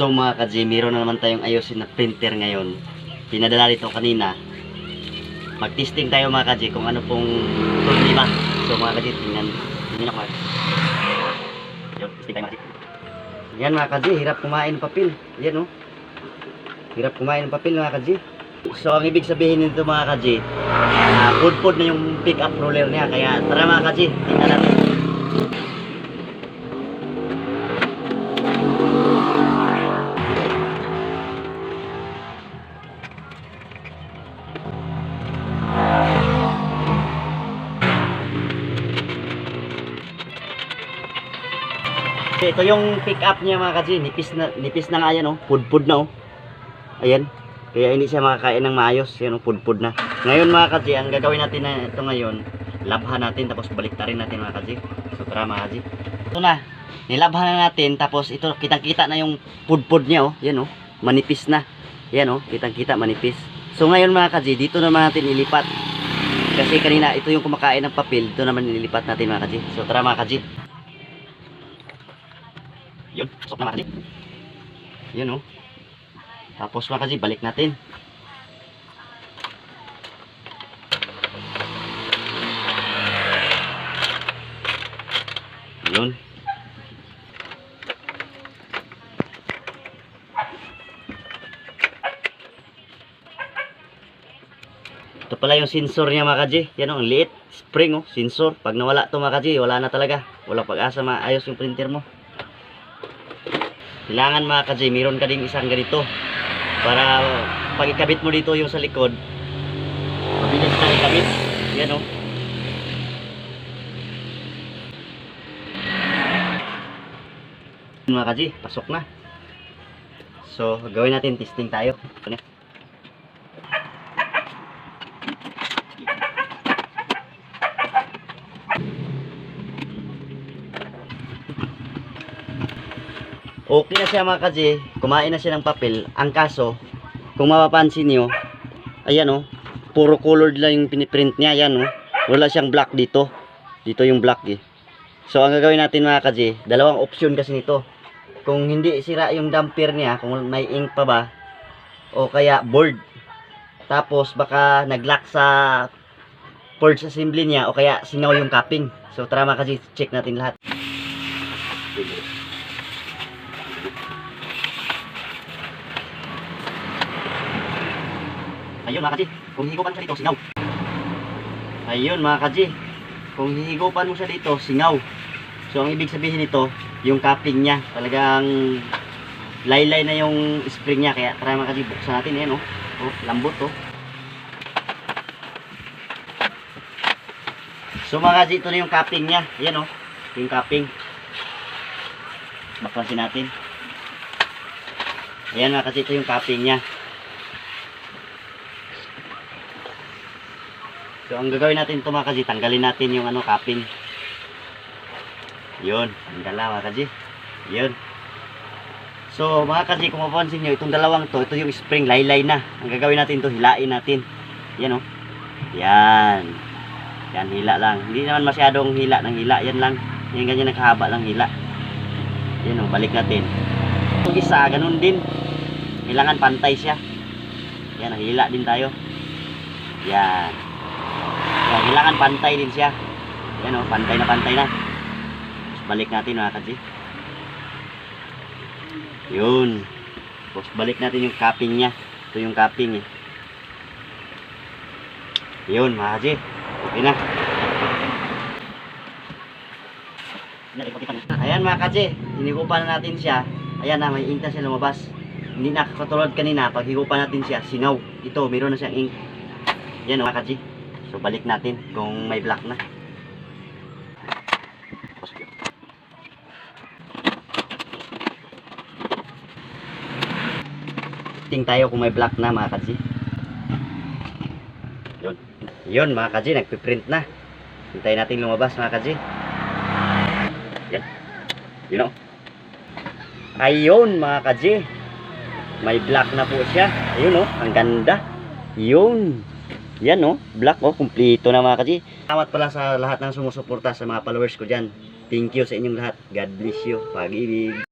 So mga ka-G, meron na naman tayong ayusin na printer ngayon. Pinadala dito kanina. Mag-testing tayo mga ka-G kung ano pong problema. So mga ka-G, tingnan ako. Yun, testing tayo mga ka-G. Yan mga ka-G, hirap kumain ng papel. Yan oh. Hirap kumain ng papel mga ka-G. So ang ibig sabihin nito mga ka-G, pud-pud na yung pick up roller niya. Kaya tara mga ka-G, tingnan natin. Ito yung pick up niya mga ka-G, nipis na nga yan oh, pudpud na oh. Ayan, kaya hindi siya makakain ng maayos, yan oh, pudpud na. Ngayon mga ka-G, ang gagawin natin na ito ngayon, labhan natin tapos baliktarin natin mga ka-G. So tara mga ka-G. Ito na, nilabhan na natin tapos ito kitang-kita na yung pudpud niya oh, yan oh, manipis na. Yan oh, kitang-kita manipis. So ngayon mga ka-G, dito naman natin ilipat. Kasi kanina ito yung kumakain ng papel, dito naman nililipat natin mga ka-G. So tara mga ka-G. Yun, pasok na mga ka-G. Yun oh. Tapos mga ka-G, balik natin. Yun. Ito pala yung sensor niya mga ka-G. Yan oh, ang liit. Spring oh, sensor. Pag nawala ito mga ka-G, wala na talaga. Walang pag-asa maayos yung printer mo. Kailangan mga ka-G, meron ka ding isang ganito para pag ikabit mo dito yung sa likod, mabilis na ikabit. Yan o. Mga ka-G, pasok na. So, gawin natin, testing tayo. Okay na siya mga ka-G, kumain na siya ng papel. Ang kaso, kung mapapansin nyo, ayan o, puro colored lang yung piniprint niya. Ayan o, wala siyang black dito. Dito yung black eh. So ang gagawin natin mga ka-G, dalawang option kasi nito. Kung hindi sira yung damper niya, kung may ink pa ba, o kaya board. Tapos baka nag-lock sa purge assembly niya, o kaya singaw yung capping. So tara mga ka-G, check natin lahat. Ayun mga ka-G, kung hihigupan siya dito, singaw. Ayun mga ka-G, kung hihigupan mo siya dito, singaw. So ang ibig sabihin nito, yung capping niya, talagang laylay na yung spring niya. Kaya try mga ka-G, buksan natin yan oh. Oh, lambot oh. So mga ka-G, ito na yung capping niya. Yan oh, yung capping. Baklasin natin. Ayan mga ka-G, ito yung capping niya. So ang gagawin natin ito mga ka-G, tanggalin natin yung ano, capping. Yun, ang dala mga ka-G. Yun. So mga ka-G, kung mapapansin nyo, itong dalawang to, ito yung spring, laylay na. Ang gagawin natin ito, hilain natin. Yan o. Yan. Yan, hila lang. Hindi naman masyadong hila ng hila. Yan lang. Yan ganyan nakahaba lang hila. Yan o, balik natin. Itong isa, ganun din. Kailangan pantay siya. Yan, hila din tayo. Yan. Yan, kailangan pantay din siya. Yan o, pantay na pantay na. Tapos balik natin mga ka-G. Yun. Tapos balik natin yung capping niya. Ito yung capping eh. Yun mga ka-G. Okay na. Ayan mga ka-G, hinigupan na natin siya. Ayan na, may ink na siya lumabas. Hindi na katulad kanina, pag higupan natin siya, singaw. Ito, meron na siyang ink. Yan mga ka-G. So balik natin kung may black na. Tingnan tayo kung may black na mga ka-G. Yun. Yun mga ka-G, nagpiprint na. Hintayin natin lumabas mga ka-G. Yan. Yun o. Ayun mga ka-G. May black na po siya. Ayun o, ang ganda. Yun. Yan oh, black oh, kumpleto na mga ka-G. Salamat pala sa lahat ng sumusuporta sa mga followers ko dyan. Thank you sa inyong lahat. God bless you. Pag-ibig.